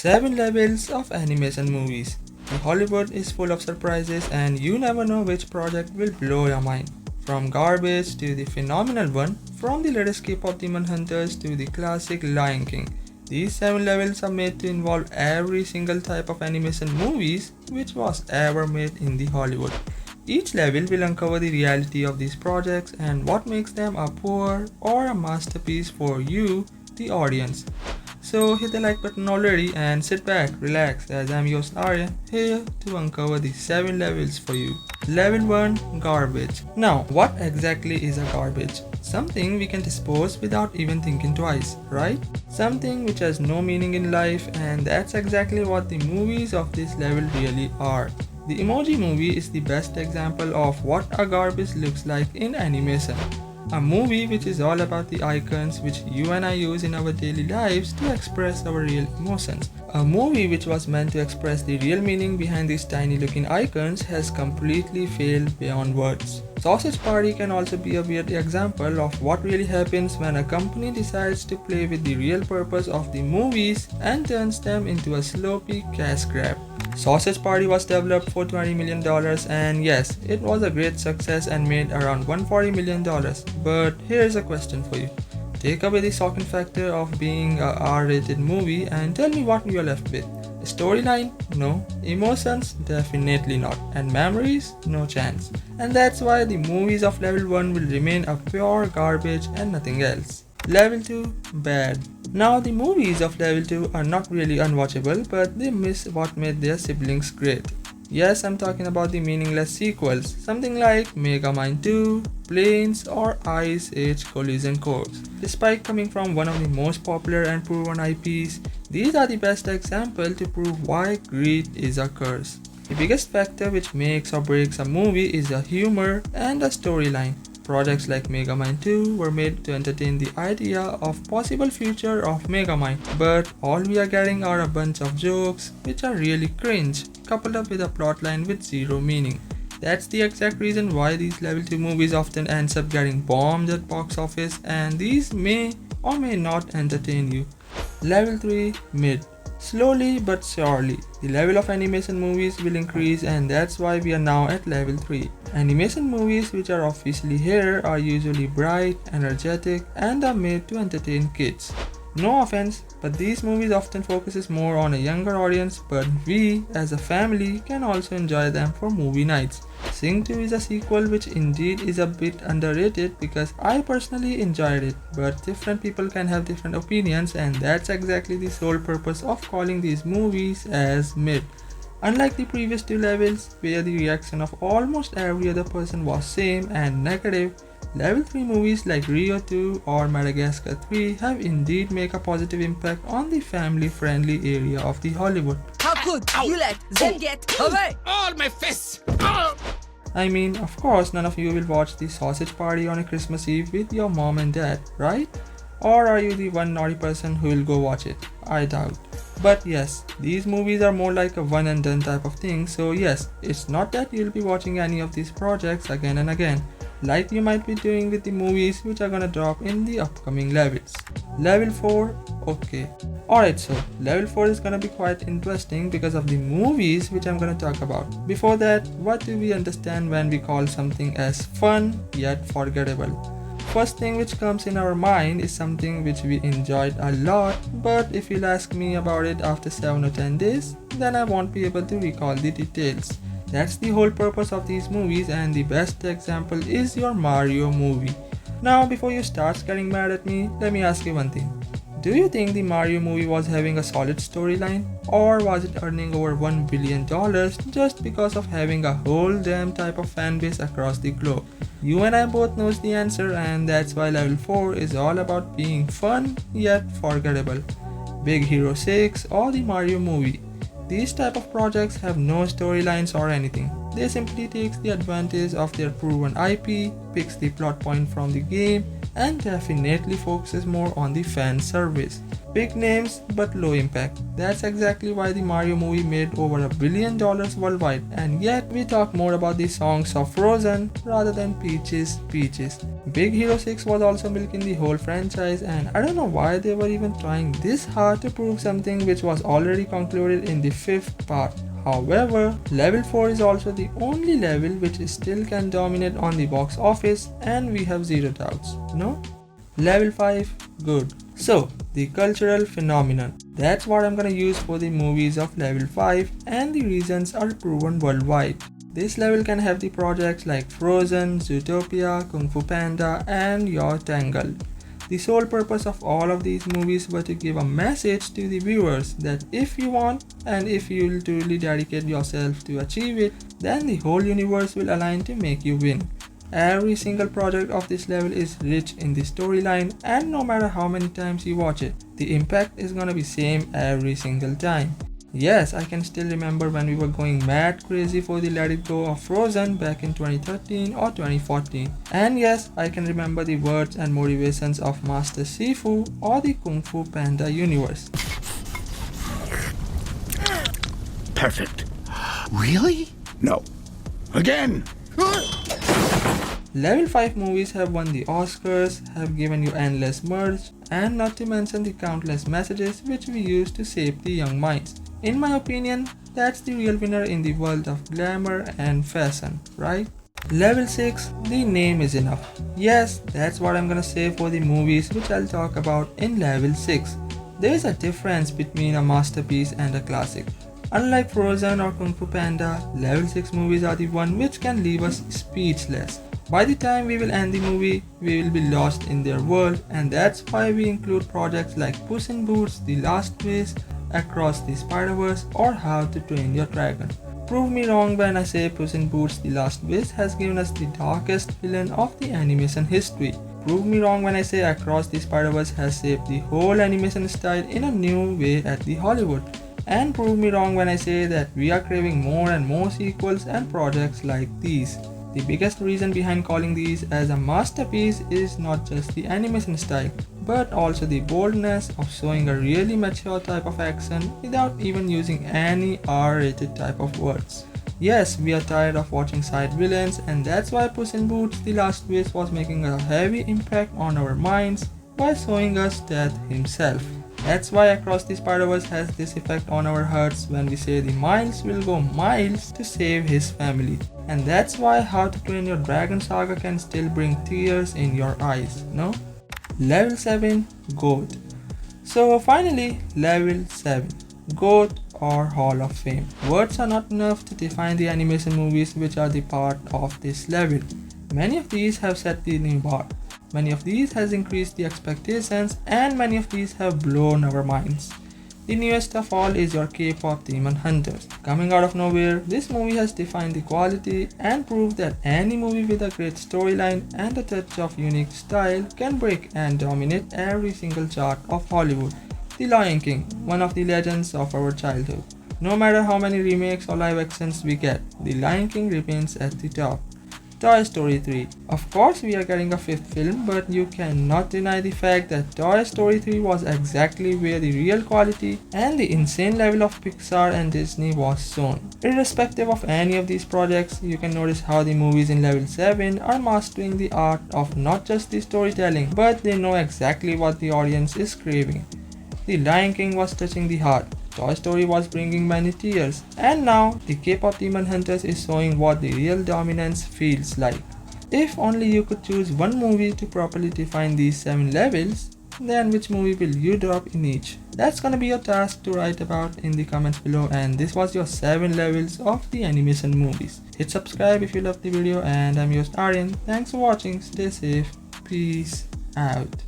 7 levels of animation movies. Hollywood is full of surprises and you never know which project will blow your mind. From garbage to the phenomenal one, from the latest Kpop Demon Hunters to the classic Lion King. These 7 levels are made to involve every single type of animation movies which was ever made in the Hollywood. Each level will uncover the reality of these projects and what makes them a poor or a masterpiece for you, the audience. So hit the like button already and sit back, relax, as I'm your host Aryan, here to uncover the 7 levels for you. Level 1, Garbage. Now, what exactly is a garbage? Something we can dispose without even thinking twice, right? Something which has no meaning in life, and that's exactly what the movies of this level really are. The Emoji Movie is the best example of what a garbage looks like in animation. A movie which is all about the icons which you and I use in our daily lives to express our real emotions. A movie which was meant to express the real meaning behind these tiny looking icons has completely failed beyond words. Sausage Party can also be a weird example of what really happens when a company decides to play with the real purpose of the movies and turns them into a sloppy cash grab. Sausage Party was developed for $20 million and yes, it was a great success and made around $140 million. But here's a question for you. Take away the shocking factor of being a R-rated movie and tell me what you're left with. Storyline? No. Emotions? Definitely not. And memories? No chance. And that's why the movies of level 1 will remain a pure garbage and nothing else. Level 2, Bad. Now the movies of level 2 are not really unwatchable, but they miss what made their siblings great. Yes, I'm talking about the meaningless sequels, something like Megamind 2, Planes or Ice Age Collision Course. Despite coming from one of the most popular and proven IPs, these are the best example to prove why greed is a curse. The biggest factor which makes or breaks a movie is the humor and the storyline. Projects like Megamind 2 were made to entertain the idea of possible future of Megamind, but all we are getting are a bunch of jokes which are really cringe, coupled up with a plotline with zero meaning. That's the exact reason why these level 2 movies often ends up getting bombed at box office, and these may or may not entertain you. Level 3, Mid. Slowly but surely, the level of animation movies will increase, and that's why we are now at level 3. Animation movies which are officially here are usually bright, energetic, and are made to entertain kids. No offense, but these movies often focuses more on a younger audience, but we as a family can also enjoy them for movie nights. Sing 2 is a sequel which indeed is a bit underrated because I personally enjoyed it, but different people can have different opinions, and that's exactly the sole purpose of calling these movies as mid. Unlike the previous 2 levels, where the reaction of almost every other person was same and negative, level 3 movies like Rio 2 or Madagascar 3 have indeed make a positive impact on the family-friendly area of the Hollywood. How could you let them get away? All my fists! I mean, of course, none of you will watch the Sausage Party on a Christmas Eve with your mom and dad, right? Or are you the one naughty person who will go watch it? I doubt. But yes, these movies are more like a one and done type of thing, so yes, it's not that you'll be watching any of these projects again and again, like you might be doing with the movies which are gonna drop in the upcoming levels. Level 4, okay. Alright, so level 4 is gonna be quite interesting because of the movies which I'm gonna talk about. Before that, what do we understand when we call something as fun yet forgettable? First thing which comes in our mind is something which we enjoyed a lot, but if you'll ask me about it after 7 or 10 days, then I won't be able to recall the details. That's the whole purpose of these movies, and the best example is your Mario movie. Now before you start getting mad at me, let me ask you one thing. Do you think the Mario movie was having a solid storyline, or was it earning over $1 billion just because of having a whole damn type of fan base across the globe? You and I both knows the answer, and that's why level 4 is all about being fun yet forgettable. Big Hero 6 or the Mario movie. These type of projects have no storylines or anything. They simply takes the advantage of their proven IP, picks the plot point from the game, and definitely focuses more on the fan service. Big names but low impact. That's exactly why the Mario movie made over $1 billion worldwide, and yet we talk more about the songs of Frozen rather than Peaches. Big Hero 6 was also milking the whole franchise, and I don't know why they were even trying this hard to prove something which was already concluded in the 5th part. However, level 4 is also the only level which still can dominate on the box office, and we have zero doubts, no? Level 5, good. So, the cultural phenomenon. That's what I'm gonna use for the movies of level 5, and the reasons are proven worldwide. This level can have the projects like Frozen, Zootopia, Kung Fu Panda, and Your Tangled. The sole purpose of all of these movies were to give a message to the viewers that if you want and if you'll truly dedicate yourself to achieve it, then the whole universe will align to make you win. Every single project of this level is rich in the storyline, and no matter how many times you watch it, the impact is gonna be same every single time. Yes, I can still remember when we were going mad crazy for the Let It Go of Frozen back in 2013 or 2014. And yes, I can remember the words and motivations of Master Sifu or the Kung Fu Panda universe. Perfect. Really? No. Again! Level 5 movies have won the Oscars, have given you endless merch, and not to mention the countless messages which we use to shape the young minds. In my opinion, that's the real winner in the world of glamour and fashion, right? Level 6, the name is enough. Yes, that's what I'm gonna say for the movies which I'll talk about in level 6. There is a difference between a masterpiece and a classic. Unlike Frozen or Kung Fu Panda, level 6 movies are the one which can leave us speechless. By the time we will end the movie, we will be lost in their world, and that's why we include projects like Puss in Boots, The Last Wish, Across the Spider-Verse, or How to Train Your Dragon. Prove me wrong when I say Puss in Boots The Last Wish has given us the darkest villain of the animation history. Prove me wrong when I say Across the Spider-Verse has shaped the whole animation style in a new way at the Hollywood. And prove me wrong when I say that we are craving more and more sequels and projects like these. The biggest reason behind calling these as a masterpiece is not just the animation style, but also the boldness of showing a really mature type of action without even using any R-rated type of words. Yes, we are tired of watching side villains, and that's why Puss in Boots The Last Wish was making a heavy impact on our minds by showing us Death himself. That's why Across the Spider-Verse has this effect on our hearts when we say the Miles will go miles to save his family. And that's why How to Train Your Dragon saga can still bring tears in your eyes, no? Level 7, GOAT. So finally, level 7, GOAT or Hall of Fame. Words are not enough to define the animation movies which are the part of this level. Many of these have set the new bar. Many of these has increased the expectations, and many of these have blown our minds. The newest of all is your K-pop Demon Hunters. Coming out of nowhere, this movie has defined the quality and proved that any movie with a great storyline and a touch of unique style can break and dominate every single chart of Hollywood. The Lion King, one of the legends of our childhood. No matter how many remakes or live actions we get, The Lion King remains at the top. Toy Story 3. Of course we are getting a 5th film, but you cannot deny the fact that Toy Story 3 was exactly where the real quality and the insane level of Pixar and Disney was shown. Irrespective of any of these projects, you can notice how the movies in level 7 are mastering the art of not just the storytelling, but they know exactly what the audience is craving. The Lion King was touching the heart. Toy Story was bringing many tears, and now the K-pop Demon Hunters is showing what the real dominance feels like. If only you could choose one movie to properly define these 7 levels, then which movie will you drop in each? That's gonna be your task to write about in the comments below, and this was your 7 levels of the animation movies. Hit subscribe if you loved the video, and I'm your host Aryan. Thanks for watching, stay safe, peace out.